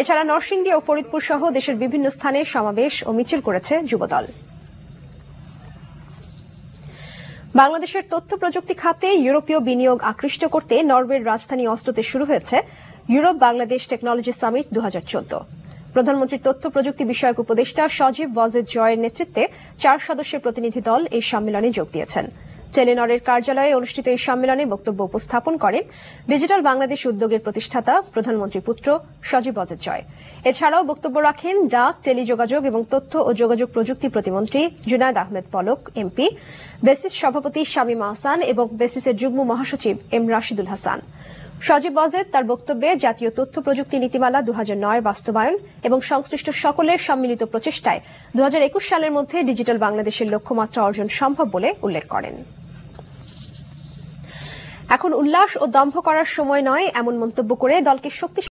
এছাড়া নরসিংদী ও ফরিদপুর সহ দেশের বিভিন্ন স্থানে সমাবেশ ও মিছিল করেছে যুবদল। বাংলাদেশের তথ্য প্রযুক্তি খাতে ইউরোপীয় বিনিয়োগ আকৃষ্ট করতে নরওয়ের রাজধানী অসলোতে শুরু হয়েছে ইউরোপ বাংলাদেশ টেকনোলজি সামিট 2014। প্রধানমন্ত্রীর তথ্য প্রযুক্তি বিষয়ক উপদেষ্টা সজীব ওয়াজেদ জয়ের নেতৃত্বে 4 সদস্যের প্রতিনিধি দল এই সম্মেলনে যোগ দিয়েছেন। টেলিনরের কার্যালয়ে অনুষ্ঠিত এই সম্মেলনে বক্তব্য উপস্থাপন করেন ডিজিটাল বাংলাদেশ উদ্যোগের প্রতিষ্ঠাতা প্রধানমন্ত্রীর পুত্র সজীব ওয়াজেদ জয়। এছাড়াও বক্তব্য রাখেন ডাক, টেলিযোগাযোগ এবং তথ্য ও যোগাযোগ প্রযুক্তি প্রতিমন্ত্রী জুনায়েদ আহমেদ পলক এমপি, বেসিস সভাপতি শামীম আহসান এবং বেসিসের যুগ্ম মহাসচিব এম রাশিদুল হাসান। সজীব ওয়াজেদ তার বক্তব্যে জাতীয় তথ্য প্রযুক্তি নীতিমালা 2009 বাস্তবায়ন এবং সংশ্লিষ্ট সকলের সম্মিলিত প্রচেষ্টায় 2021 সালের মধ্যে ডিজিটাল বাংলাদেশের লক্ষ্যমাত্রা অর্জন সম্ভব বলে উল্লেখ করেন। এখন উল্লাস ও দম্ভ করার সময় নয় এমন মন্তব্য করে দলকে শক্তিশালী